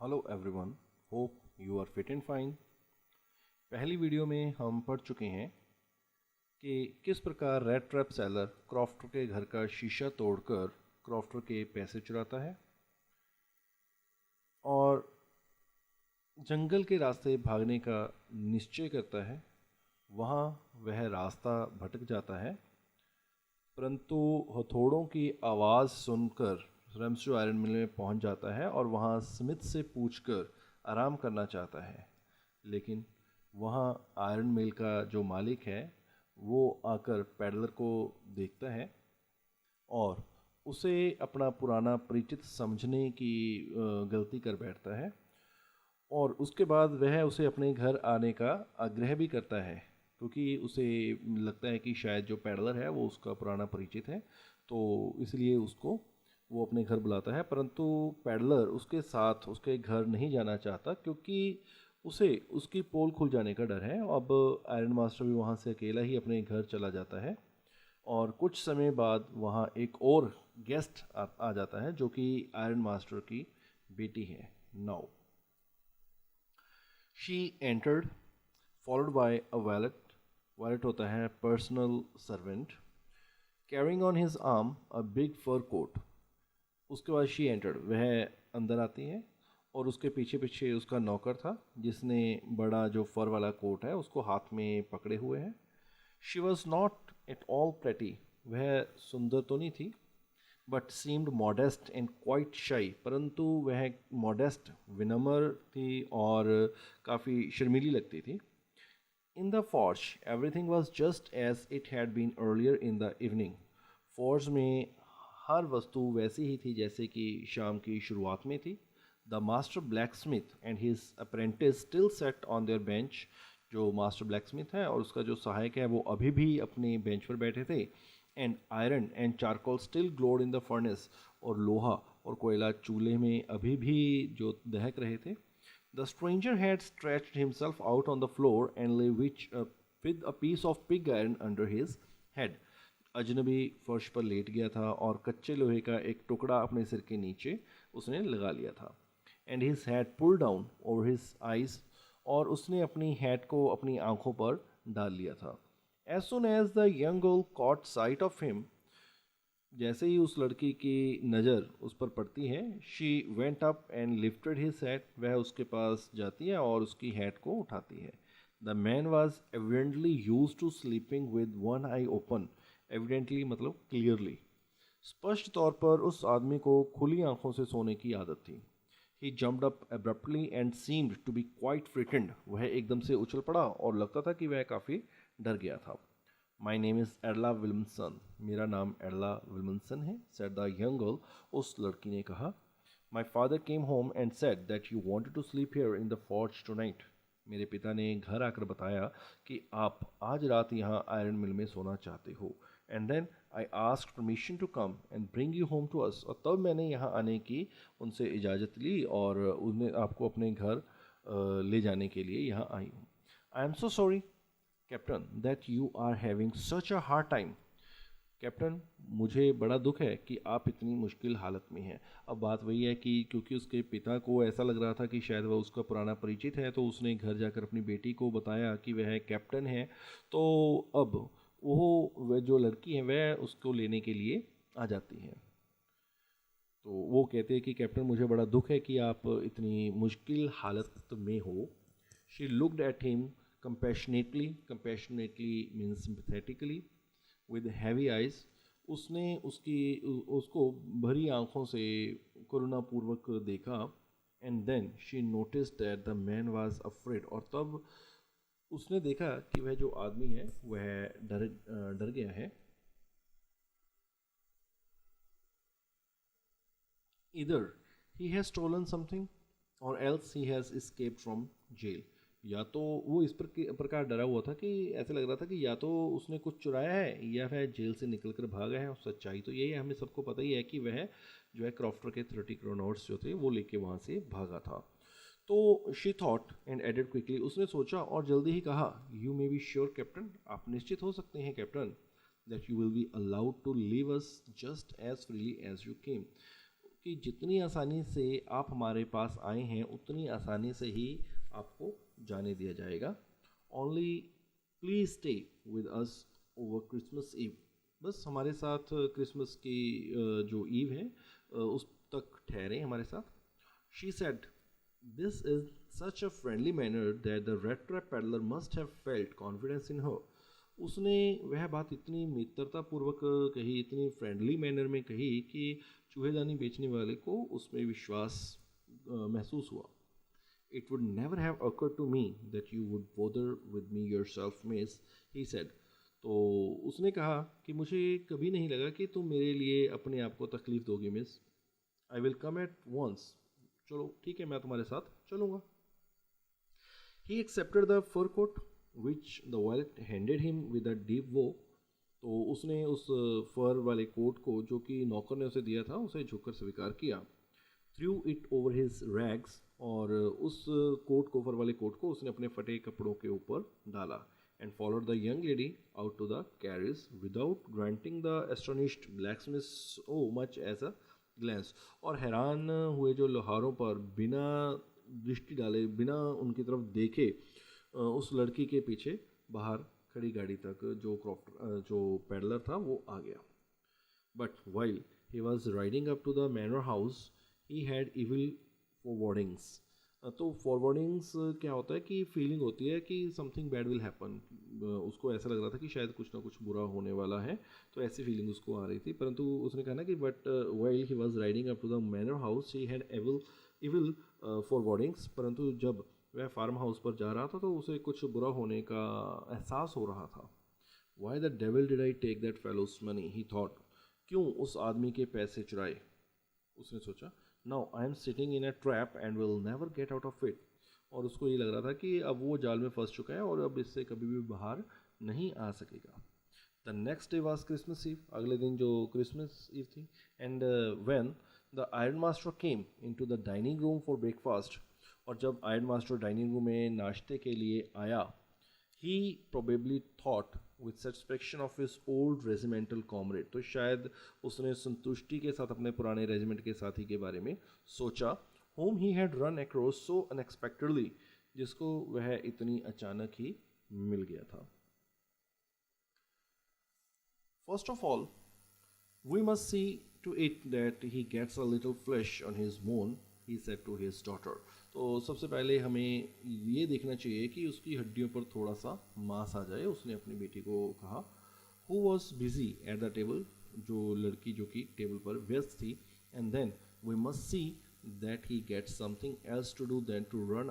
Hello everyone, hope you are fit and fine. पहली video में हम पढ़ चुके हैं कि किस प्रकार रेड ट्रैप सेलर क्रॉफ्टर के घर का शीशा तोड़कर क्रॉफ्टर के पैसे चुराता है और जंगल के रास्ते भागने का निश्चय करता है। वहाँ वह रास्ता भटक जाता है, परंतु हथौड़ों की आवाज़ सुनकर रेम्सो आयरन मिल में पहुंच जाता है और वहां स्मिथ से पूछकर आराम करना चाहता है। लेकिन वहां आयरन मिल का जो मालिक है वो आकर पैडलर को देखता है और उसे अपना पुराना परिचित समझने की गलती कर बैठता है और उसके बाद वह उसे अपने घर आने का आग्रह भी करता है, क्योंकि उसे लगता है कि शायद जो पैडलर है वो उसका पुराना परिचित है, तो इसलिए उसको वो अपने घर बुलाता है। परंतु पैडलर उसके साथ उसके घर नहीं जाना चाहता, क्योंकि उसे उसकी पोल खुल जाने का डर है। अब आयरन मास्टर भी वहाँ से अकेला ही अपने घर चला जाता है और कुछ समय बाद वहाँ एक और गेस्ट आ जाता है जो कि आयरन मास्टर की बेटी है, now. She entered followed by a valet. Valet होता है personal servant, carrying on his arm a big fur coat. उसके बाद शी एंटर्ड, वह अंदर आती है और उसके पीछे पीछे उसका नौकर था जिसने बड़ा जो फर वाला कोट है उसको हाथ में पकड़े हुए है। She was not at all pretty, वह सुंदर तो नहीं थी, but seemed modest and quite शाई, परंतु वह मॉडेस्ट विनम्र थी और काफ़ी शर्मीली लगती थी। In the forge everything was just as it had been earlier in the evening. Forge में हर वस्तु वैसी ही थी जैसे कि शाम की शुरुआत में थी। The master black Smith and his apprentice still set on their bench. जो मास्टर ब्लैक स्मिथ है और उसका जो सहायक है वो अभी भी अपने बेंच पर बैठे थे। And iron and charcoal still glowed in the furnace, और लोहा और कोयला चूल्हे में अभी भी जो दहक रहे थे। The stranger had stretched himself out on the floor and lay with a piece of pig iron under his head। अजनबी फर्श पर लेट गया था और कच्चे लोहे का एक टुकड़ा अपने सिर के नीचे उसने लगा लिया था। And his hat pull down over his eyes, और उसने अपनी हैट को अपनी आंखों पर डाल लिया था। As soon as the young girl caught sight of him, जैसे ही उस लड़की की नज़र उस पर पड़ती है, she went up and lifted his hat, वह उसके पास जाती है और उसकी हैट को उठाती है। The man was evidently use to sleeping with one eye open. Evidently मतलब क्लियरली, स्पष्ट तौर पर उस आदमी को खुली आंखों से सोने की आदत थी। He jumped up abruptly and seemed to be quite frightened, वह एकदम से उछल पड़ा और लगता था कि वह काफ़ी डर गया था। माई नेम इज़ एडला विल्मसन, मेरा नाम एडला विल्मसन है, सेड द यंग गर्ल, उस लड़की ने कहा। My father came home and said that you wanted to sleep here in the forge tonight. मेरे पिता ने घर आकर बताया कि आप आज रात यहाँ आयरन मिल में सोना चाहते हो। And then I asked permission to come and bring you home to us, और तब मैंने यहाँ आने की उनसे इजाज़त ली और उन्हें आपको अपने घर ले जाने के लिए यहाँ आई हूँ। I am so sorry captain that you are having such a hard time. Captain, मुझे बड़ा दुख है कि आप इतनी मुश्किल हालत में हैं। अब बात वही है कि क्योंकि उसके पिता को ऐसा लग रहा था कि शायद वह उसका पुराना परिचित है, तो उसने घर जाकर अपनी बेटी को बताया कि वह कैप्टन है। तो अब वह जो लड़की है वह उसको लेने के लिए आ जाती है। तो वो कहते हैं कि कैप्टन, मुझे बड़ा दुख है कि आप इतनी मुश्किल हालत में हो। She looked at him compassionately means sympathetically, with heavy eyes। उसने उसको भरी आंखों से करुणापूर्वक देखा। And then she noticed that the man was afraid, और तब उसने देखा कि वह जो आदमी है वह डर गया है। Either he has stolen something or else he has escaped from jail. या तो वो इस प्रकार डरा हुआ था कि ऐसा लग रहा था कि या तो उसने कुछ चुराया है या वह जेल से निकलकर भागा है। और सच्चाई तो यही है, हमें सबको पता ही है कि वह जो है क्रॉफ्टर के 30 करोड़ नोट्स जो थे वो लेके वहाँ से भागा था। तो she thought and added quickly, उसने सोचा और जल्दी ही कहा, you may be sure captain, आप निश्चित हो सकते हैं captain, that you will be allowed to leave us just as freely as you came, कि जितनी आसानी से आप हमारे पास आए हैं उतनी आसानी से ही आपको जाने दिया जाएगा। Only please stay with us over Christmas Eve, बस हमारे साथ क्रिसमस की जो ईव है उस तक ठहरें हमारे साथ। She said this is such a friendly manner that the red trap peddler must have felt confidence in her. उसने वह बात इतनी मित्रतापूर्वक कही, इतनी फ्रेंडली मैनर में कही कि चूहेदानी बेचने वाले को उसमें विश्वास महसूस हुआ। It would never have occurred to me that you would bother with me yourself, miss, he said. तो उसने कहा कि मुझे कभी नहीं लगा कि तुम मेरे लिए अपने आप को तकलीफ दोगे miss. I will come at once, चलो ठीक है मैं तुम्हारे साथ चलूँगा। He accepted the fur coat which the valet handed him with a deep bow. तो उसने उस फर वाले कोट को जो कि नौकर ने उसे दिया था उसे झुककर स्वीकार किया। Through it over his rags, और उस कोट को, फर वाले कोट को उसने अपने फटे कपड़ों के ऊपर डाला। And followed the young lady out to the carriage without granting the astonished blacksmith so much as a glance. और हैरान हुए जो लोहारों पर बिना दृष्टि डाले, बिना उनकी तरफ देखे उस लड़की के पीछे बाहर खड़ी गाड़ी तक जो पेडलर था वो आ गया। But while he was riding up to the manor house he had evil forebodings. तो फॉरवर्डिंग्स क्या होता है कि फीलिंग होती है कि समथिंग बैड विल हैपन। उसको ऐसा लग रहा था कि शायद कुछ ना कुछ बुरा होने वाला है, तो ऐसी फीलिंग उसको आ रही थी। परंतु उसने कहा ना कि but while he was riding up to the manor house he had evil forebodings. परंतु जब वह फार्म हाउस पर जा रहा था तो उसे कुछ बुरा होने का एहसास हो रहा था। Why the devil did I take that fellow's money, he thought. क्यों उस आदमी के पैसे चुराए, उसने सोचा। Now I am sitting in a trap and will never get out of it. और उसको ये लग रहा था कि अब वो जाल में फंस चुका है और अब इससे कभी भी बाहर नहीं आ सकेगा। The next day was Christmas Eve, अगले दिन जो क्रिसमस ईव थी। And when the iron master came in to the dining room for breakfast, और जब आयरन मास्टर डाइनिंग रूम में नाश्ते के लिए आया, he probably thought with satisfaction of his old regimental comrade. तो शायद उसने संतुष्टि के साथ अपने पुराने रेजिमेंट के साथी के बारे में सोचा। Whom he had run across so unexpectedly, जिसको वह इतनी अचानक ही मिल गया था। First of all we must see to it that he gets a little flash on his bone, he said to his daughter. तो सबसे पहले हमें ये देखना चाहिए कि उसकी हड्डियों पर थोड़ा सा मांस आ जाए, उसने अपनी बेटी को कहा। Who was busy at the table, जो लड़की जो कि टेबल पर व्यस्त थी। And then we must see that he gets something else to do then to run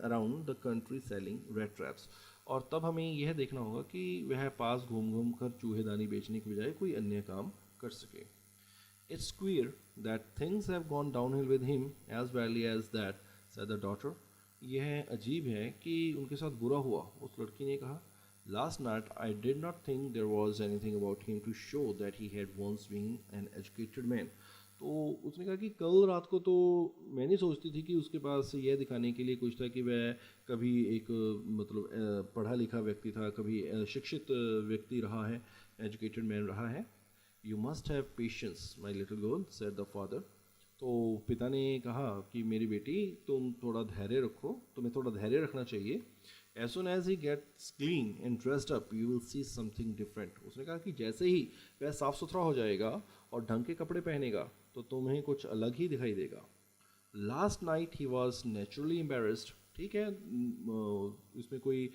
around the country selling rat traps. और तब हमें यह देखना होगा कि वह पास घूम घूम कर चूहेदानी बेचने के बजाय कोई अन्य काम कर सके। It's queer that things have gone downhill with him as badly as that, said the daughter. यह अजीब है कि उनके साथ बुरा हुआ, उस लड़की ने कहा। Last night I did not think there was anything about him to show that he had once been an educated man. तो उसने कहा कि कल रात को तो मैं नहीं सोचती थी कि उसके पास यह दिखाने के लिए कुछ था कि वह कभी एक मतलब पढ़ा लिखा व्यक्ति था, कभी शिक्षित व्यक्ति रहा है, एजुकेटेड मैन रहा है। You must have patience, my little girl, said the father. तो पिता ने कहा कि मेरी बेटी तुम थोड़ा धैर्य रखो, तुम्हें थोड़ा धैर्य रखना चाहिए। As soon as he gets clean and dressed up, you will see something different. उसने कहा कि जैसे ही वह साफ सुथरा हो जाएगा और ढंग के कपड़े पहनेगा तो तुम्हें कुछ अलग ही दिखाई देगा। Last night he was naturally embarrassed. ठीक है, इसमें कोई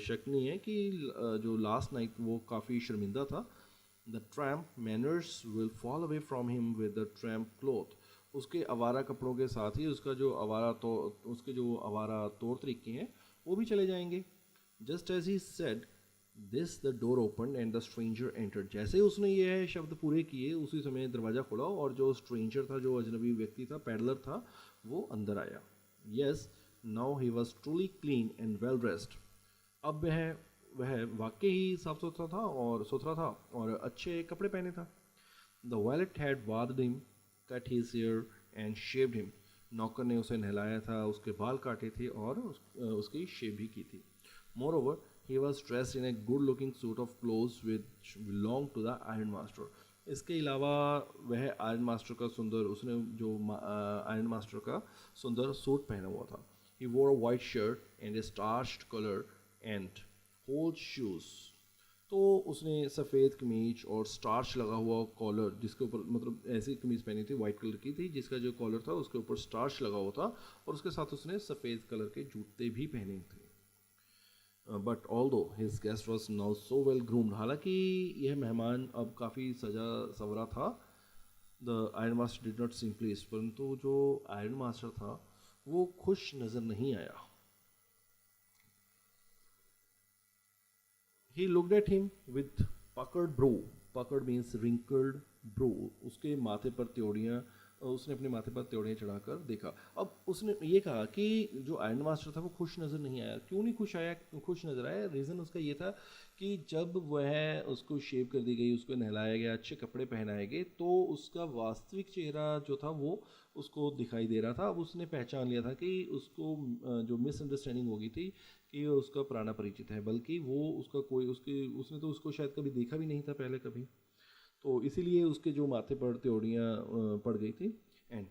शक नहीं है कि जो लास्ट नाइट वो काफ़ी शर्मिंदा था। The tramp manners will fall away from him with the tramp cloth. उसके आवारा कपड़ों के साथ ही उसके जो आवारा तौर तरीके हैं वो भी चले जाएंगे। Just as he said this, the door opened and the stranger entered. जैसे उसने यह शब्द पूरे किए उसी समय दरवाज़ा खुला और जो स्ट्रेंजर था, जो अजनबी व्यक्ति था, पैडलर था, वो अंदर आया। Yes, now he was truly clean and well dressed. अब वह वाकई ही साफ सुथरा था और अच्छे कपड़े पहने था। The wallet had bathed him, cut his hair and shaved him. नौकर ने उसे नहलाया था, उसके बाल काटे थे और उसकी शेव भी की थी। Moreover, he was dressed in a good-looking suit of clothes which belonged to the iron master. इसके अलावा वह आयरन मास्टर का सुंदर उसने जो आयरन मास्टर का सुंदर सूट पहना हुआ था. He wore a white shirt and a starched collar and whole shoes. तो उसने सफ़ेद कमीज और स्टार्च लगा हुआ कॉलर, जिसके ऊपर मतलब ऐसी कमीज पहनी थी वाइट कलर की थी, जिसका जो कॉलर था उसके ऊपर स्टार्च लगा हुआ था, और उसके साथ उसने सफ़ेद कलर के जूते भी पहने थे. बट ऑल दो his guest was now so well groomed, हालांकि यह मेहमान अब काफ़ी सजा सवरा था. The iron master did not seem pleased, परंतु जो आयरन मास्टर था वो खुश नज़र नहीं आया. He looked at him with puckered brow. Puckered means wrinkled brow. उसके माथे पर त्योड़ियाँ, उसने अपने माथे पर त्योड़ियाँ चढ़ाकर देखा. अब उसने ये कहा कि जो आयरन मास्टर था वो खुश नज़र नहीं आया. क्यों नहीं खुश नज़र आया? रीज़न उसका ये था कि जब वह उसको शेव कर दी गई, उसको नहलाया गया, अच्छे कपड़े पहनाए गए, तो उसका वास्तविक चेहरा जो था वो उसको दिखाई दे रहा था. अब उसने पहचान लिया था कि उसको जो मिसअंडरस्टैंडिंग हो गई थी कि वो उसका पुराना परिचित है, बल्कि वो उसका कोई उसने तो उसको शायद कभी देखा भी नहीं था पहले कभी. तो इसीलिए उसके जो माथे पर त्योड़ियाँ पड़ गई थी. And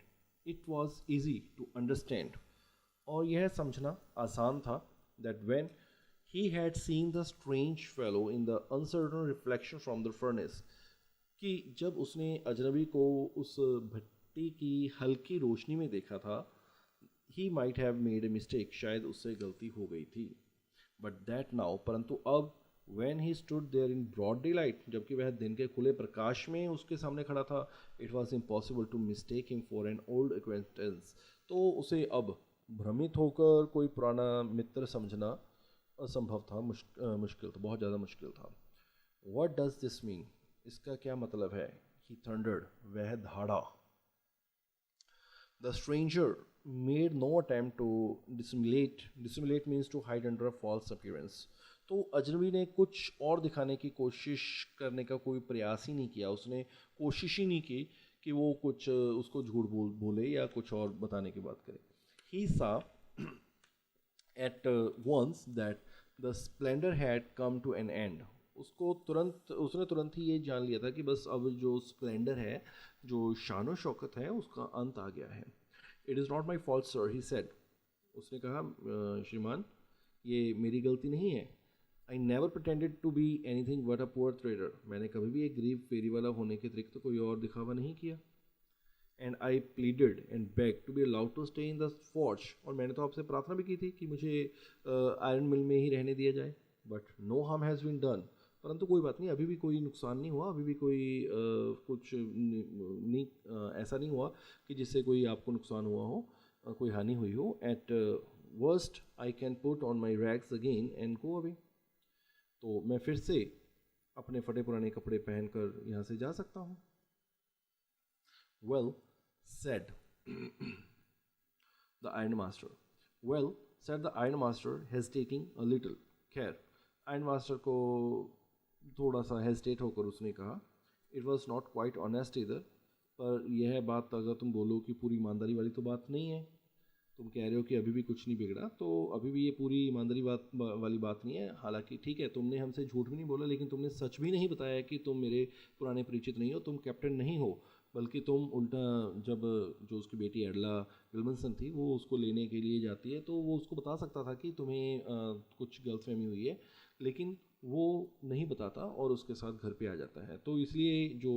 it was easy to understand, और यह समझना आसान था, that when he had seen the strange fellow in the uncertain reflection from the furnace, कि जब उसने अजनबी को उस भट्टी की हल्की रोशनी में देखा था, he might have made a mistake, शायद उससे गलती हो गई थी. बट दैट नाउ, परंतु अब, when he stood there in broad daylight, जबकि वह दिन के खुले प्रकाश में उसके सामने खड़ा था, it was impossible to mistake him for an old acquaintance. तो उसे अब भ्रमित होकर कोई पुराना मित्र समझना असंभव था, मुश्किल था, बहुत ज़्यादा मुश्किल था. What does this mean? इसका क्या मतलब है? He thundered, वह धाड़ा. The stranger made no attempt to dissimulate. Dissimulate means to hide under a false appearance. तो अजनबी ने कुछ और दिखाने की कोशिश करने का कोई प्रयास ही नहीं किया. उसने कोशिश ही नहीं की कि वो कुछ उसको झूठ बोले या कुछ और बताने की बात करे. He saw at once that the splendor had come to an end. उसने तुरंत ही ये जान लिया था कि बस अब जो स्प्लेंडर है, जो शानो शौकत है, उसका अंत आ गया है. It is not my fault sir, he said. उसने कहा, श्रीमान, ये मेरी गलती नहीं है. I never pretended to be anything but a poor trader. मैंने कभी भी एक गरीब फेरी वाला होने के अतिरिक्त कोई और दिखावा नहीं किया. And I pleaded and beg to be allowed to stay in the forge. और मैंने तो आपसे प्रार्थना भी की थी कि मुझे आयरन मिल में ही रहने दिया जाए. But no harm has been done. परंतु कोई बात नहीं, अभी भी कोई नुकसान नहीं हुआ, अभी भी कोई कुछ नहीं, ऐसा नहीं हुआ कि जिससे कोई आपको नुकसान हुआ हो, कोई हानि हुई हो. Eight worst I can put on my rags again and go away. तो मैं फिर से अपने फटे पुराने कपड़े पहनकर यहाँ से जा सकता हूँ. Well said the iron master. Well said the iron master, hesitating a little. खैर, आयरन मास्टर को थोड़ा सा हेजिटेट होकर उसने कहा, it was not quite honest इधर. पर यह बात अगर तुम बोलो कि पूरी ईमानदारी वाली तो बात नहीं है. तुम कह रहे हो कि अभी भी कुछ नहीं बिगड़ा, तो अभी भी ये पूरी ईमानदारी वाली बात नहीं है. हालांकि ठीक है, तुमने हमसे झूठ भी नहीं बोला, लेकिन तुमने सच भी नहीं बताया कि तुम मेरे पुराने परिचित नहीं हो, तुम कैप्टन नहीं हो, बल्कि तुम उल्टा, जब जो उसकी बेटी एडला विल्मनसन थी वो उसको लेने के लिए जाती है, तो वो उसको बता सकता था कि तुम्हें कुछ गलतफहमी हुई है, लेकिन वो नहीं बताता और उसके साथ घर पे आ जाता है. तो इसलिए जो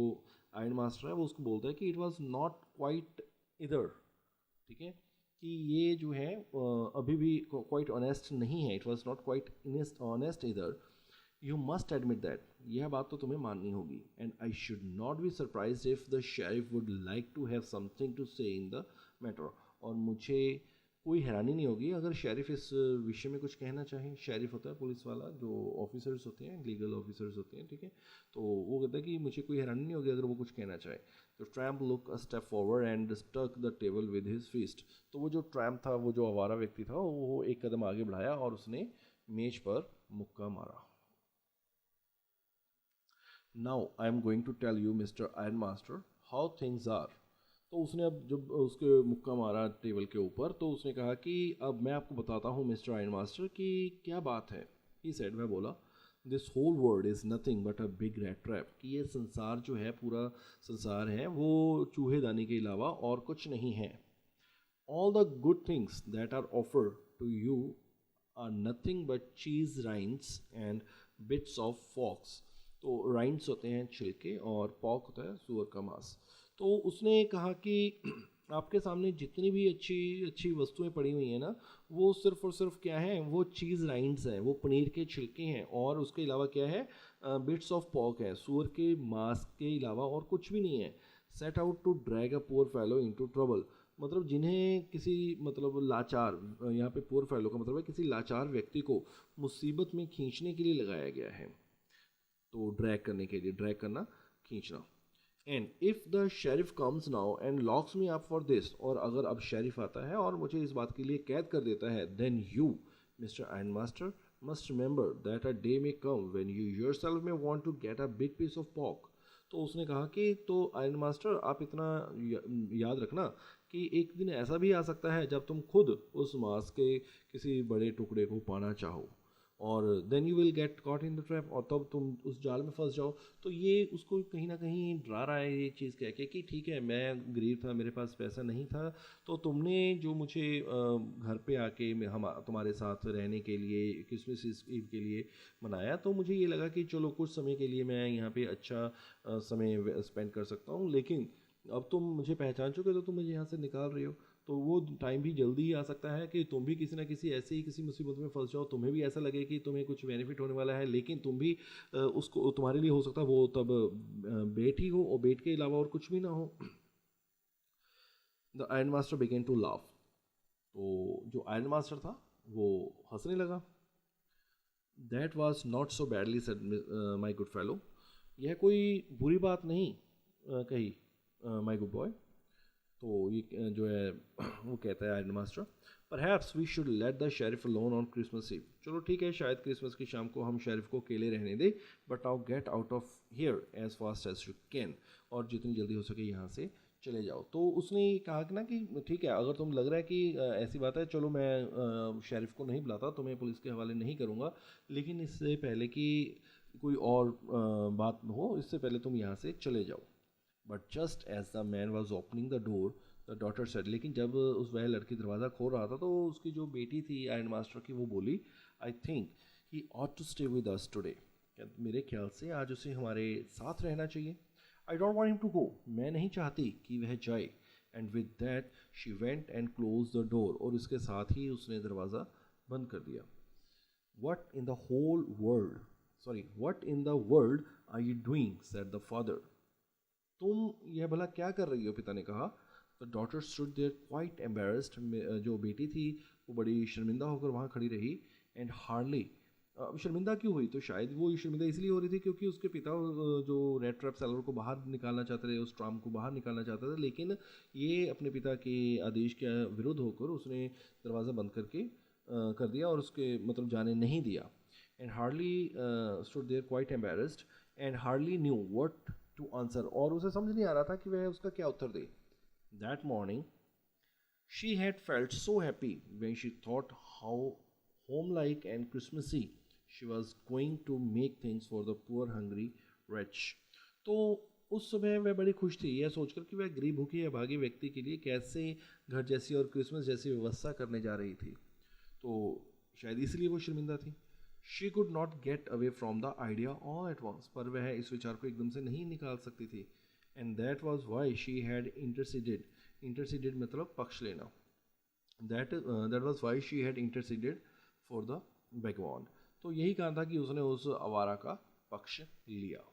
आयरन मास्टर है वो उसको बोलता है कि इट वाज नॉट क्वाइट इधर. ठीक है, कि ये जो है अभी भी क्वाइट ऑनेस्ट नहीं है. It was not quite honest either. You must admit that. यह बात तो तुम्हें माननी होगी. And I should not be surprise if the sheriff would like to have something to say in the matter. और मुझे कोई हैरानी नहीं होगी अगर शेरिफ इस विषय में कुछ कहना चाहें. शेरिफ होता है पुलिस वाला, जो ऑफिसर्स होते हैं, लीगल ऑफिसर्स होते हैं. ठीक है, तो वो कहता है कि मुझे कोई हैरानी नहीं होगी अगर वो कुछ कहना चाहे. तो tramp look a step forward and stuck the table with his fist. तो वो जो ट्रैम्प था, वो जो आवारा व्यक्ति था, वो एक कदम आगे बढ़ाया और उसने मेज पर मुक्का मारा. Now I am going to tell you mister iron master how things are. तो उसने अब जब उसके मुक्का मारा टेबल के ऊपर, तो उसने कहा कि अब मैं आपको बताता हूँ मिस्टर आयरन मास्टर कि क्या बात है. ही सेड, वह बोला, this whole world is nothing but a big rat trap, कि ये संसार जो है, पूरा संसार है, वो चूहेदानी के अलावा और कुछ नहीं है. All the good things that are offered to you are nothing but cheese rinds and bits of fox. तो राइंस होते हैं छिलके और पॉक होता है सूअर का मांस. तो उसने कहा कि आपके सामने जितनी भी अच्छी अच्छी वस्तुएं पड़ी हुई हैं ना, वो सिर्फ और सिर्फ क्या है, वो चीज़ राइंड्स हैं, वो पनीर के छिलके हैं, और उसके अलावा क्या है, बिट्स ऑफ पॉक है, सूअर के मांस के अलावा और कुछ भी नहीं है. Set out to drag a poor fellow into trouble, मतलब जिन्हें किसी मतलब लाचार, यहाँ पे पुअर फेलो का मतलब है किसी लाचार व्यक्ति को मुसीबत में खींचने के लिए लगाया गया है. तो ड्रैग करने के लिए, ड्रैग करना, खींचना. And if the sheriff comes now and locks me up for this, और अगर अब शेरिफ आता है और मुझे इस बात के लिए कैद कर देता है, then you mister iron master must remember that a day may come when you yourself may want to get a big piece of pork. तो उसने कहा कि तो आयरन मास्टर आप इतना याद रखना कि एक दिन ऐसा भी आ सकता है जब तुम खुद उस मांस के किसी बड़े टुकड़े को पाना चाहो, और then you will get caught in the trap, और तब तुम उस जाल में फंस जाओ. तो ये उसको कहीं ना कहीं डरा रहा है ये चीज़ कह के कि ठीक है, मैं गरीब था, मेरे पास पैसा नहीं था, तो तुमने जो मुझे घर पे आके हम तुम्हारे साथ रहने के लिए क्रिसमस ईव के लिए मनाया, तो मुझे ये लगा कि चलो कुछ समय के लिए मैं यहाँ पे अच्छा समय स्पेंड कर सकता हूँ, लेकिन अब तुम मुझे पहचान चुके हो, तो तुम मुझे यहाँ से निकाल रहे हो. तो वो टाइम भी जल्दी ही आ सकता है कि तुम भी किसी ना किसी ऐसे ही किसी मुसीबत में फंस जाओ, तुम्हें भी ऐसा लगे कि तुम्हें कुछ बेनिफिट होने वाला है, लेकिन तुम भी उसको, तुम्हारे लिए हो सकता है वो तब बेट ही हो, और बेट के अलावा और कुछ भी ना हो. The iron master began to laugh. तो जो आयरन मास्टर था वो हंसने लगा. That was not so badly said my good fellow, यह कोई बुरी बात नहीं कही माई गुड बॉय. तो ये जो है वो कहता है iron master, perhaps we should let the sheriff alone on Christmas Eve. चलो ठीक है, शायद क्रिसमस की शाम को हम शेरिफ को अकेले रहने दें, but now get out of here as fast as you can, और जितनी जल्दी हो सके यहाँ से चले जाओ. तो उसने कहा कि ना कि ठीक है, अगर तुम लग रहा है कि ऐसी बात है, चलो मैं शेरिफ को नहीं बुलाता, तुम्हें पुलिस के हवाले नहीं करूँगा, लेकिन इससे पहले कि कोई और बात हो, इससे पहले तुम यहाँ से चले जाओ. But just as the man was opening the door the daughter said, लेकिन जब वह लड़की दरवाज़ा खोल रहा था, तो उसकी जो बेटी थी आयरन मास्टर की, वो बोली, I think he ought to stay with us today, मेरे ख्याल से आज उसे हमारे साथ रहना चाहिए. I don't want him to go, मैं नहीं चाहती कि वह जाए. And with that she went and close the door, और इसके साथ ही उसने दरवाज़ा बंद कर दिया. What in the whole world, what in the world are you doing, said the father. तुम यह भला क्या कर रही हो, पिता ने कहा. The daughter stood there quite embarrassed, जो बेटी थी वो बड़ी शर्मिंदा होकर वहाँ खड़ी रही. एंड हार्डली, शर्मिंदा क्यों हुई, तो शायद वो शर्मिंदा इसलिए हो रही थी क्योंकि उसके पिता जो रेड ट्रैप सेलर को बाहर निकालना चाहते थे, उस ट्राम को बाहर निकालना चाहते थे, लेकिन ये अपने पिता के आदेश के विरुद्ध होकर उसने दरवाज़ा बंद करके कर दिया, और उसके मतलब जाने नहीं दिया. And hardly stood there quite embarrassed and hardly knew what to answer, और उसे समझ नहीं आ रहा था कि वह उसका क्या उत्तर दे. That morning she had felt so happy when she thought how home like and Christmasy she was going to make things for the poor hungry rich. तो उस समय वह बड़ी खुश थी यह सोचकर कि वह गरीब भूखे या भागे व्यक्ति के लिए कैसे घर जैसी और क्रिसमस जैसी व्यवस्था करने जा रही थी. तो शायद इसलिए वो शर्मिंदा थी. She could not get away from the idea all at once, पर वह इस विचार को एकदम से नहीं निकाल सकती थी. And that was why she had interceded, interceded मतलब पक्ष लेना. That was why she had interceded for the vagabond. तो यही कारण था कि उसने उस आवारा का पक्ष लिया.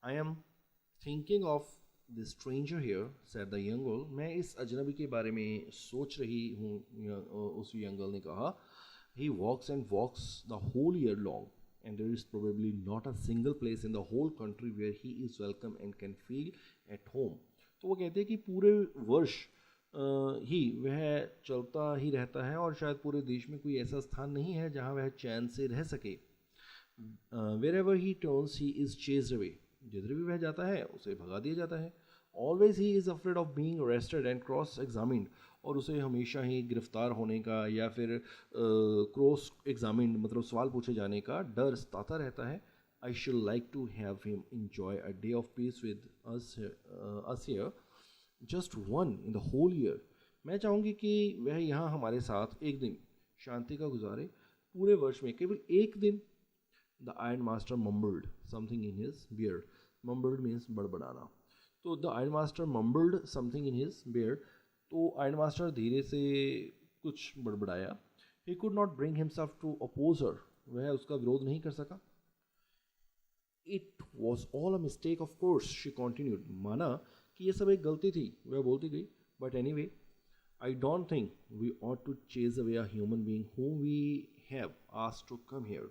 I am thinking of the stranger here, said the young girl. मैं इस अजनबी के बारे में सोच रही हूँ, उस यंग गर्ल ने कहा. He walks and walks the whole year long and there is probably not a single place in the whole country where he is welcome and can feel at home. तो वो कहते हैं कि पूरे वर्ष ही वह चलता ही रहता है, और शायद पूरे देश में कोई ऐसा स्थान नहीं है जहाँ वह चैन से रह सके. wherever he turns he is chased away, जिधर भी वह जाता है उसे भगा दिया जाता है. Always he is afraid of being arrested and cross examined, और उसे हमेशा ही गिरफ्तार होने का या फिर क्रॉस एग्जामिन्ड मतलब सवाल पूछे जाने का डर सताता रहता है. I should like to have him enjoy a day of peace with us here, just one in the whole year. मैं चाहूँगी कि वह यहाँ हमारे साथ एक दिन शांति का गुजारे, पूरे वर्ष में केवल एक दिन. The Iron Master mumbled something in his beard. Mumbled means बड़बड़ाना. तो the Iron Master mumbled something in his beard. तो Iron Master धीरे से कुछ बड़बड़ाया. He could not bring himself to oppose her. वह उसका विरोध नहीं कर सका. It was all a mistake, of course, she continued. माना कि ये सब एक गलती थी, वह बोलती गई. But anyway, I don't think we ought to chase away a human being whom we have asked to come here.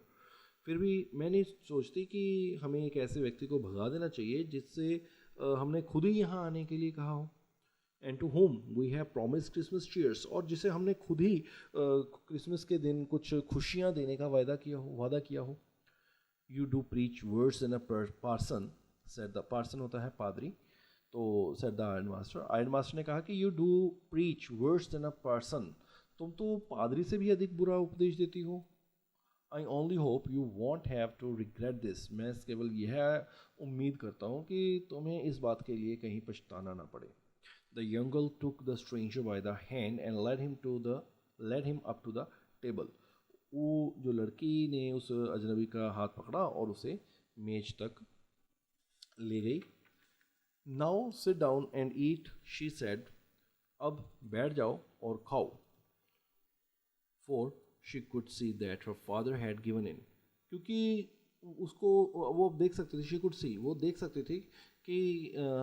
फिर भी मैं नहीं सोचती कि हमें एक ऐसे व्यक्ति को भगा देना चाहिए जिससे हमने खुद ही यहाँ आने के लिए कहा हो. And to whom we have promise Christmas cheers, और जिसे हमने खुद ही क्रिसमस के दिन कुछ खुशियाँ देने का वादा किया हो. You do preach words in a parson, said the parson होता है पादरी. तो said the iron master, iron master ने कहा कि you do preach words in a parson, तुम तो पादरी से भी अधिक बुरा उपदेश देती हो. I only hope you won't have to regret this, मैं केवल यह उम्मीद करता हूँ कि तुम्हें इस बात के लिए कहीं पछताना ना पड़े. The young girl took the stranger by the hand and led him up to the table. वो जो लड़की ने उस अजनबी का हाथ पकड़ा और उसे मेज तक ले गई. Now sit down and eat, she said. अब बैठ जाओ और खाओ. For she could see that her father had given in, क्योंकि उसको वो देख सकती थी, she could see, वो देख सकती थी कि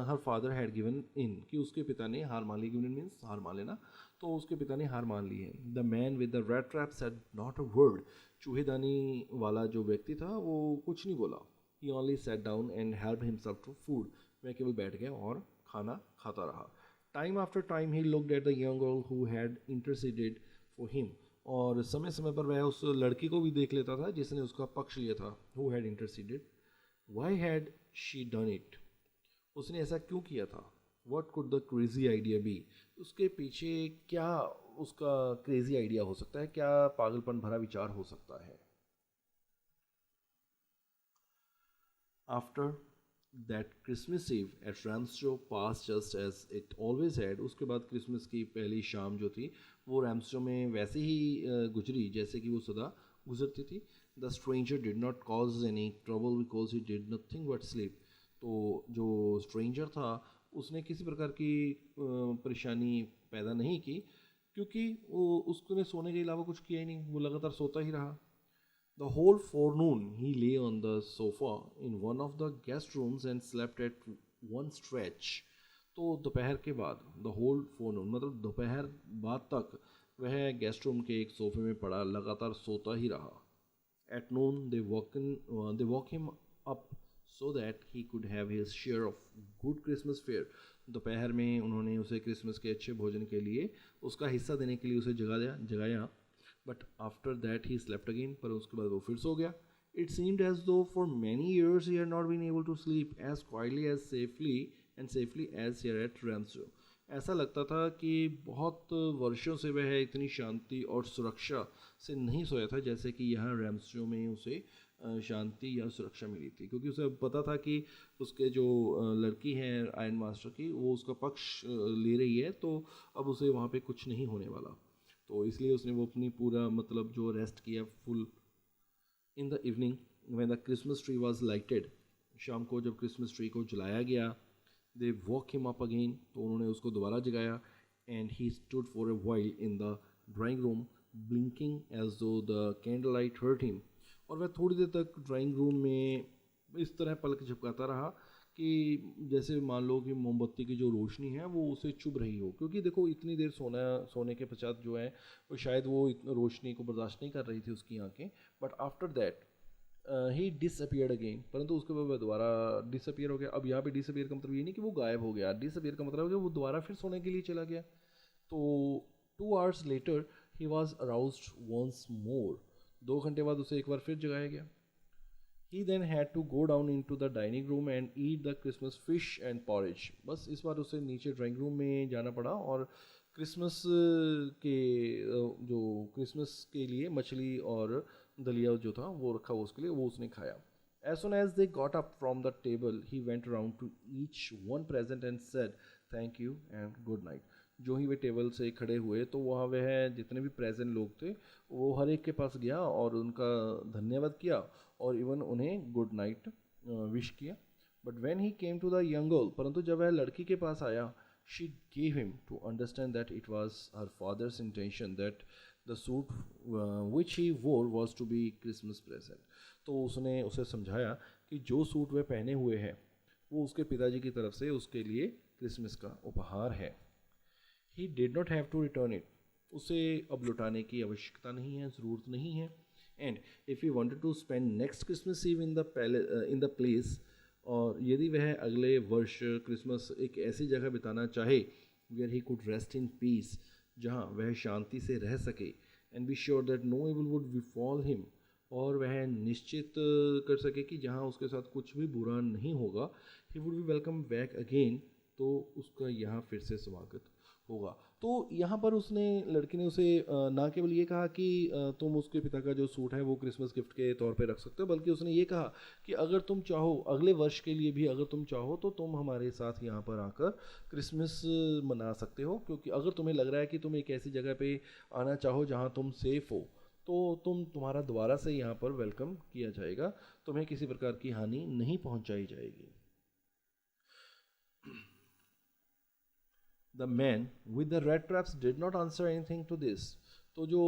her father had given in, कि उसके पिता ने हार मान ली. given in means हार मान लेना, तो उसके पिता ने हार मान ली है. the man with the rat trap said not a word, चूहेदानी वाला जो व्यक्ति था वो कुछ नहीं बोला. he only sat down and helped himself to food, वह केवल बैठ गया और खाना खाता रहा. time after time he looked at the young girl who had interceded for him, और समय समय पर वह उस लड़की को भी देख लेता था जिसने उसका पक्ष लिया था. Who had interceded? Why had she done it? उसने ऐसा क्यों किया था? What could the crazy idea be? उसके पीछे क्या उसका क्रेजी आइडिया हो सकता है, क्या पागलपन भरा विचार हो सकता है. After that Christmas Eve at Ramsjo passed just as it always had, उसके बाद क्रिसमस की पहली शाम जो थी वो रैम्सजो में वैसे ही गुजरी जैसे कि वो सदा गुजरती थी. The stranger did not cause any trouble because he did nothing but sleep. तो जो स्ट्रेंजर था उसने किसी प्रकार की परेशानी पैदा नहीं की, क्योंकि वो उसने सोने के अलावा कुछ किया ही नहीं, वो लगातार सोता ही रहा. The whole forenoon he lay on the sofa in one of the guest rooms and slept at one stretch. तो दोपहर के बाद the whole forenoon मतलब दोपहर बाद तक वह गेस्ट रूम के एक सोफे में पड़ा लगातार सोता ही रहा. At noon they woke him up so that he could have his share of good Christmas fare. दोपहर में उन्होंने उसे क्रिसमस के अच्छे भोजन के लिए उसका हिस्सा देने के लिए उसे जगाया. But after that he slept again, पर उसके बाद वो फिर सो गया. It seemed as though for many years he had not been able to sleep as quietly and safely as here at Ramsjo. ऐसा लगता था कि बहुत वर्षों से वह इतनी शांति और सुरक्षा से नहीं सोया था जैसे कि यहाँ रैम्सजो में उसे शांति या सुरक्षा मिली थी, क्योंकि उसे पता था कि उसके जो लड़की है आयरन मास्टर की वो उसका पक्ष ले रही है, तो अब उसे वहाँ पे कुछ नहीं होने वाला. तो इसलिए उसने वो अपनी पूरा मतलब जो रेस्ट किया full. In the evening when the Christmas tree was lighted, शाम को जब क्रिसमस ट्री को जलाया गया, they woke him up again, तो उन्होंने उसको दोबारा जगाया. And he stood for a while in the drawing room blinking as though the candle light hurt him. और वह थोड़ी देर तक ड्राइंग रूम में इस तरह पलक झपकाता रहा कि जैसे मान लो कि मोमबत्ती की जो रोशनी है वो उसे चुभ रही हो, क्योंकि देखो इतनी देर सोने के पश्चात जो है वो शायद वो रोशनी को बर्दाश्त नहीं कर रही थी उसकी आंखें. But after that he disappeared again, परंतु उसके बाद वह दोबारा डिसअपियर हो गया. अब यहाँ पे डिसअपियर का मतलब ये नहीं कि वो गायब हो गया, डिसअपियर का मतलब है कि वो दोबारा फिर सोने के लिए चला गया. तो 2 hours later he was aroused once more, 2 घंटे बाद उसे एक बार फिर जगाया गया. He then had to go down into the dining room and eat the Christmas fish and porridge. बस इस बार उसे नीचे ड्राइंग रूम में जाना पड़ा और क्रिसमस के जो क्रिसमस के लिए मछली और दलिया जो था वो रखा हुआ उसके लिए, वो उसने खाया. As soon as they got up from the table, he went around to each one present and said, "Thank you and good night." जो ही वे टेबल से खड़े हुए तो वहाँ वह जितने भी प्रेजेंट लोग थे वो हर एक के पास गया और उनका धन्यवाद किया और इवन उन्हें गुड नाइट विश किया. But when he came to the young girl, परंतु जब वह लड़की के पास आया, she gave him to understand that it was her father's intention that the suit which he wore was to be Christmas present. तो उसने उसे समझाया कि जो सूट वह पहने हुए हैं वो उसके पिताजी की तरफ से उसके लिए क्रिसमस का उपहार है. He did not have to return it. उसे अब लौटाने की आवश्यकता नहीं है, ज़रूरत नहीं है. And if you wanted to spend next Christmas eve in the place, और यदि वह अगले वर्ष क्रिसमस एक ऐसी जगह बिताना चाहे where he could rest in peace, जहाँ वह शांति से रह सके, and be sure that no evil would befall him, और वह निश्चित कर सके कि जहाँ उसके साथ कुछ भी बुरा नहीं होगा, he would be welcome back again, तो उसका यहाँ फिर से स्वागत होगा. तो यहाँ पर उसने, लड़की ने उसे ना केवल ये कहा कि तुम उसके पिता का जो सूट है वो क्रिसमस गिफ्ट के तौर पे रख सकते हो, बल्कि उसने ये कहा कि अगर तुम चाहो अगले वर्ष के लिए भी अगर तुम चाहो तो तुम हमारे साथ यहाँ पर आकर क्रिसमस मना सकते हो, क्योंकि अगर तुम्हें लग रहा है कि तुम एक ऐसी जगह पे आना चाहो जहाँ तुम सेफ़ हो, तो तुम्हारा दोबारा से यहाँ पर वेलकम किया जाएगा, तुम्हें किसी प्रकार की हानि नहीं पहुँचाई जाएगी. The man with the red traps did not answer anything to this. तो जो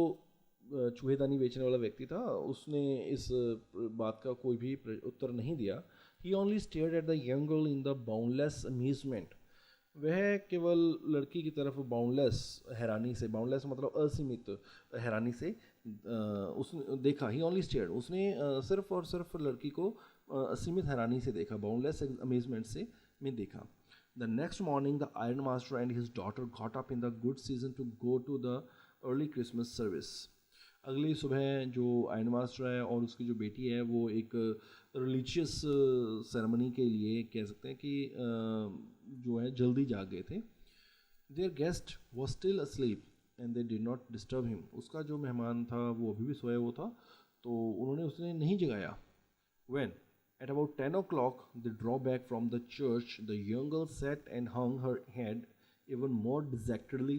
चूहेदानी बेचने वाला व्यक्ति था उसने इस बात का कोई भी उत्तर नहीं दिया. He only stared at the young girl in the boundless amusement. वह केवल लड़की की तरफ बाउंडलेस हैरानी से, बाउंडलेस मतलब असीमित हैरानी से उसने देखा. ही ओनली स्टेयर्ड, उसने सिर्फ और सिर्फ लड़की को असीमित हैरानी से देखा, बाउंडलेस अमेजमेंट से में देखा. The next morning, the ironmaster and his daughter got up in the good season to go to the early Christmas service. अगली सुबह जो आयरन मास्टर है और उसकी जो बेटी है वो एक रिलीजियस सेरेमनी के लिए कह सकते हैं कि जो है जल्दी जाग गए थे. Their guest was still asleep and they did not disturb him. उसका जो मेहमान था वो अभी भी सोया हुआ था, तो उन्होंने उसे नहीं जगाया. When at about 10 o'clock, they draw back from the church. The young girl sat and hung her head even more dejectedly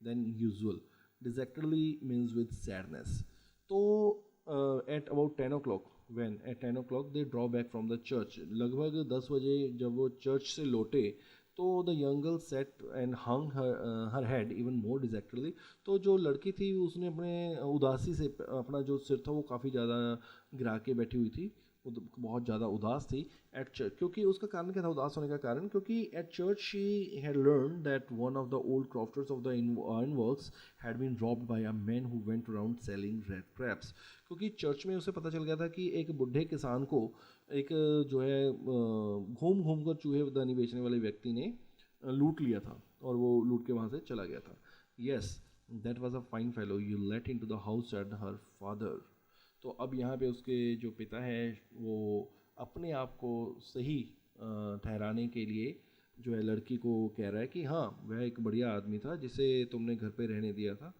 than usual. Dejectedly means with sadness. So, at about 10 o'clock, when at 10 o'clock they draw back from the church, लगभग 10 बजे जब वो church से लौटे, तो the young girl sat and hung her head even more dejectedly. तो जो लड़की थी उसने अपने उदासी से अपना जो सिर था वो काफ़ी ज़्यादा गिरा के बैठी हुई थी, बहुत ज़्यादा उदास थी एट चर्च. क्योंकि उसका कारण क्या था उदास होने का कारण? क्योंकि at church she had learn that one of the old crofters of the iron works had been robbed by a man who went around selling rat traps. क्योंकि चर्च में उसे पता चल गया था कि एक बुढ़े किसान को एक जो है घूम घूम कर चूहेदानी बेचने वाले व्यक्ति ने लूट लिया था और वो लूट के वहाँ से चला गया था. Yes, that was a fine fellow you let in to the house at her father. तो अब यहाँ पे उसके जो पिता हैं वो अपने आप को सही ठहराने के लिए जो है लड़की को कह रहा है कि हाँ वह एक बढ़िया आदमी था जिसे तुमने घर पे रहने दिया था.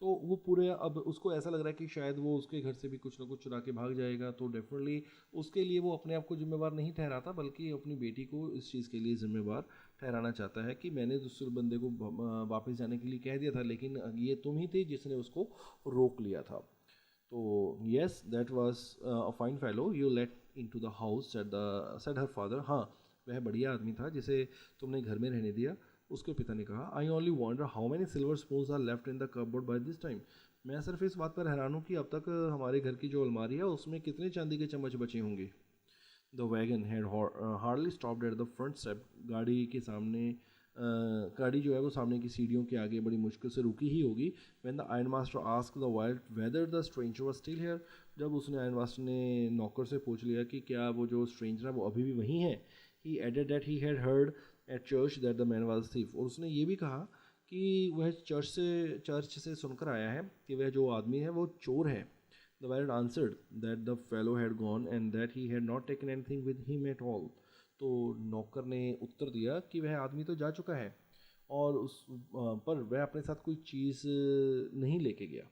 तो वो पूरे, अब उसको ऐसा लग रहा है कि शायद वो उसके घर से भी कुछ ना कुछ चुरा के भाग जाएगा, तो डेफिनेटली उसके लिए वो अपने आप को जिम्मेवार नहीं ठहराता बल्कि अपनी बेटी को इस चीज़ के लिए जिम्मेवार ठहराना चाहता है कि मैंने दूसरे बंदे को वापस जाने के लिए कह दिया था लेकिन ये तुम ही थी जिसने उसको रोक लिया था. तो yes, that was a fine fellow you late into the house said her father. हाँ वह बढ़िया आदमी था जिसे तुमने घर में रहने दिया. उसके पिता ने कहा, I only wonder how many silver spoons are left in the cupboard by this time. मैं सिर्फ इस बात पर हैरान हूँ कि अब तक हमारे घर की जो अलमारी है उसमें कितने चांदी के चम्मच बचे होंगे. The wagon had hardly stopped at the front step. गाड़ी के सामने गाड़ी जो है वो सामने की सीढ़ियों के आगे बड़ी मुश्किल से रुकी ही होगी. When the iron master asked the wild whether the stranger was still here. जब उसने आयरन मास्टर ने नौकर से पूछ लिया कि क्या वो जो स्ट्रेंजर है वो अभी भी वहीं है. He added that he had heard at church that the man was thief. और उसने ये भी कहा कि वह चर्च से सुनकर आया है कि वह जो आदमी है वो चोर है. The violet answered that the fellow had gone and that he had not taken anything with him at all. तो नौकर ने उत्तर दिया कि वह आदमी तो जा चुका है और पर वह अपने साथ कोई चीज़ नहीं लेके गया।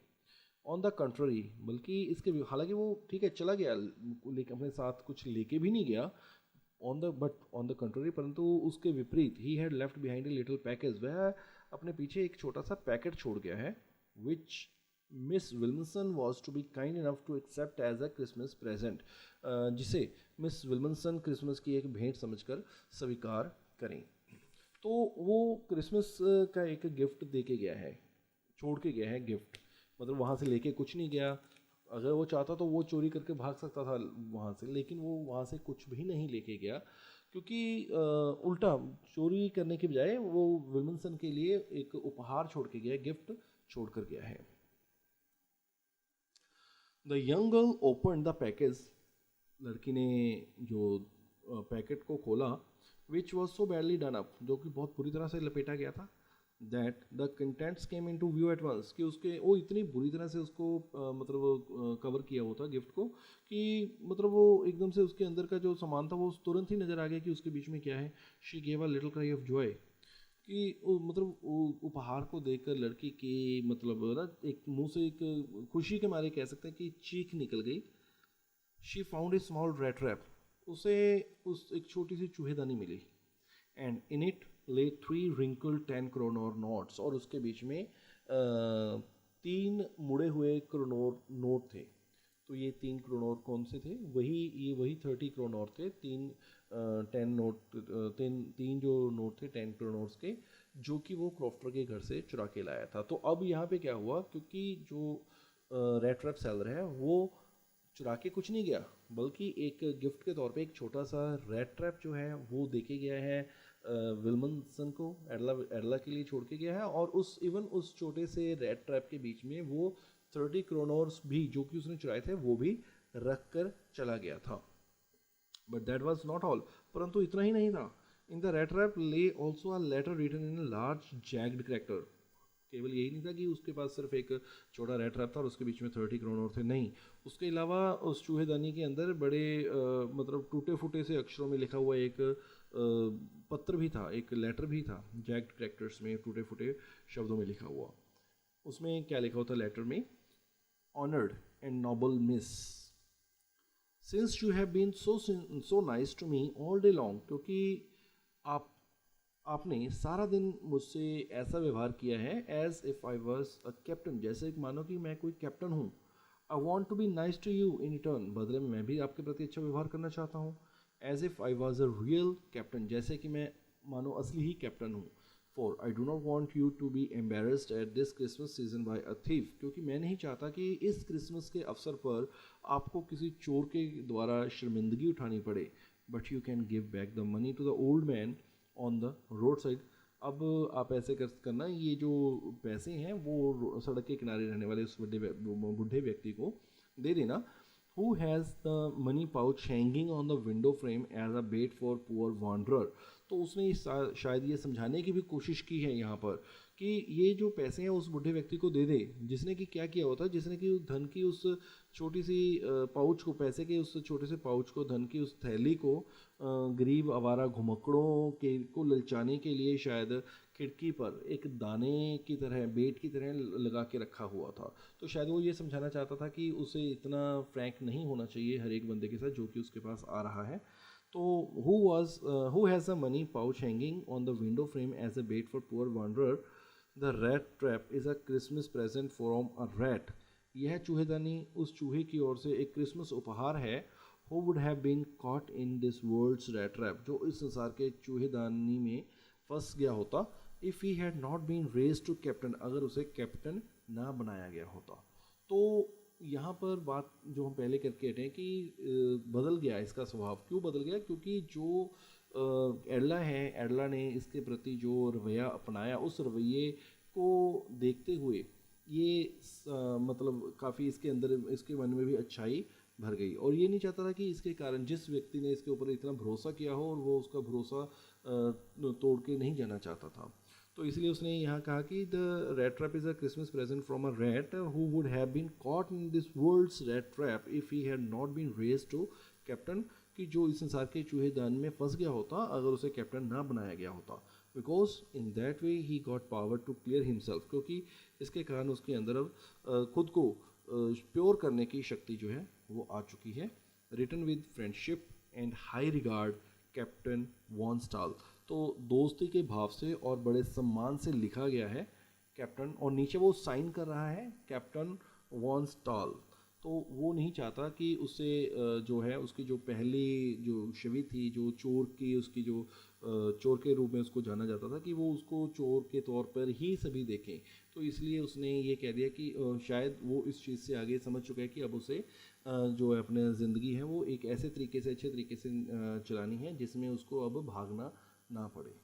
ऑन द कंट्ररी, बल्कि इसके हालांकि वो ठीक है चला गया लेकिन अपने साथ कुछ लेके भी नहीं गया। ऑन द कंट्ररी, परंतु उसके विपरीत he had left behind a little package, वह अपने पीछे एक छोटा सा पैकेट छोड़ गया है, which Miss Willmansson was to be kind enough to accept as a Christmas present, जिसे मिस विल्मसन क्रिसमस की एक भेंट समझकर स्वीकार करें। तो वो क्रिसमस का एक गिफ्ट दे के गया है, छोड़ के गया है गिफ्ट, मतलब वहाँ से लेके कुछ नहीं गया। अगर वो चाहता तो वो चोरी करके भाग सकता था वहाँ से, लेकिन वो वहाँ से कुछ भी नहीं लेके गया, क्योंकि उल्टा चोरी करने के बजाय वो विल्मसन के लिए एक उपहार छोड़ के गया, गिफ्ट छोड़ कर गया है। The young girl open the package, लड़की ने जो पैकेट को खोला, which was so badly done up, जो कि बहुत बुरी तरह से लपेटा गया था, that the contents came in to view at once, कि उसके वो इतनी बुरी तरह से उसको मतलब कवर किया हुआ था गिफ्ट को, कि मतलब वो एकदम से उसके अंदर का जो सामान था वो तुरंत ही नज़र आ गया कि उसके बीच में क्या है। She gave a little cry of Joy, कि मतलब उपहार को देखकर लड़की की मतलब ना एक मुंह से एक खुशी के मारे कह सकते हैं कि चीख निकल गई। She found a small rat trap, उसे उस एक छोटी सी चूहेदानी मिली, एंड इन इट ले 3 wrinkled 10 क्रोनोर नोट्स, और उसके बीच में 3 मुड़े हुए क्रोनोर नोट थे। तो ये 3 क्रोनोर कौन से थे? वही 30 क्रोनोर थे, 10 नोट, तीन जो नोट थे 10 क्रोनोर्स के, जो कि वो क्रॉफ्टर के घर से चुरा के लाया था। तो अब यहाँ पे क्या हुआ, क्योंकि जो रेट रैप सेलर है वो चुरा के कुछ नहीं गया, बल्कि एक गिफ्ट के तौर पे एक छोटा सा रेट ट्रैप जो है वो देके गया है विल्मनसन को, एडला के लिए छोड़ के गया है, और उस छोटे से रेट ट्रैप के बीच में वो 30 क्रोनोर्स भी जो कि उसने चुराए थे वो भी रख कर चला गया था। But that was not all, परंतु इतना ही नहीं था। In the rat trap lay also a letter written in a large jagged character, केवल यही नहीं था कि उसके पास सिर्फ एक छोटा रेट रैप था और उसके बीच में 30 क्रोनोर थे, नहीं, उसके अलावा उस चूहेदानी के अंदर बड़े मतलब टूटे फूटे से अक्षरों में लिखा हुआ एक पत्र भी था, एक लेटर भी था, जैग्ड कैरेक्टर्स में टूटे फूटे शब्दों में लिखा हुआ। उसमें क्या लिखा होता लेटर में? Honoured and noble miss, since you have been so nice to me all day long, क्योंकि आपने सारा दिन मुझसे ऐसा व्यवहार किया है, as if I was a captain, जैसे मानो कि मैं कोई कैप्टन हूँ। I want to be nice to you in return, बदले में मैं भी आपके प्रति अच्छा व्यवहार करना चाहता हूँ। As if I was a real captain, जैसे कि मैं मानो असली ही कैप्टन हूँ। For I do not want you to be embarrassed at this Christmas season by a thief, क्योंकि मैं नहीं चाहता कि इस क्रिसमस के अवसर पर आपको किसी चोर के द्वारा शर्मिंदगी उठानी पड़े। But you can give back the money to the old man on the roadside, अब आप ऐसे करना, ये जो पैसे हैं वो सड़क के किनारे रहने वाले उस बूढ़े व्यक्ति को दे देना। Who has the money pouch hanging on the window frame as a bait for poor wanderer, तो उसने शायद ये समझाने की भी कोशिश की है यहाँ पर कि ये जो पैसे हैं उस बूढ़े व्यक्ति को दे दे, जिसने कि क्या किया होता, जिसने कि उस धन की उस छोटी सी पाउच को, पैसे के उस छोटे से पाउच को, धन की उस थैली को गरीब आवारा घुमक्कड़ों के को ललचाने के लिए शायद खिड़की पर एक दाने की तरह, बेट की तरह लगा के रखा हुआ था। तो शायद वो ये समझाना चाहता था कि उसे इतना फ्रैंक नहीं होना चाहिए हर एक बंदे के साथ जो कि उसके पास आ रहा है। तो who has a money pouch hanging on the window frame as a bait for poor wanderer? The rat trap is a Christmas present from a rat. यह चूहेदानी उस चूहे की ओर से एक क्रिसमस उपहार है। Who would have been caught in this world's rat trap? जो इस संसार के चूहेदानी में फंस गया होता, if he had not been raised to captain, अगर उसे कैप्टन ना बनाया गया होता। तो यहाँ पर बात जो हम पहले करके हटे हैं कि बदल गया इसका स्वभाव, क्यों बदल गया? क्योंकि जो एडला है, एडला ने इसके प्रति जो रवैया अपनाया, उस रवैये को देखते हुए ये मतलब काफ़ी इसके अंदर, इसके मन में भी अच्छाई भर गई, और ये नहीं चाहता था कि इसके कारण जिस व्यक्ति ने इसके ऊपर इतना भरोसा किया हो और वो उसका भरोसा तोड़ के नहीं जाना चाहता था। तो इसलिए उसने यहाँ कहा कि the rat trap is a Christmas present from a rat who would have been caught in this world's rat trap if he had not been raised to captain, कि जो इस संसार के चूहेदान में फंस गया होता अगर उसे कैप्टन ना बनाया गया होता, because in that way he got power to clear himself, क्योंकि इसके कारण उसके अंदर अब खुद को प्योर करने की शक्ति जो है वो आ चुकी है। Written with friendship and high regard captain von Stahl, तो दोस्ती के भाव से और बड़े सम्मान से लिखा गया है कैप्टन, और नीचे वो साइन कर रहा है कैप्टन वॉन स्टाल। तो वो नहीं चाहता कि उससे जो है उसकी जो पहली जो छवि थी, जो चोर की उसकी जो चोर के रूप में उसको जाना जाता था, कि वो उसको चोर के तौर पर ही सभी देखें। तो इसलिए उसने ये कह दिया कि शायद वो इस चीज़ से आगे समझ चुका है कि अब उसे जो है अपने ज़िंदगी है वो एक ऐसे तरीके से अच्छे तरीके से चलानी है जिसमें उसको अब भागना ना पड़े।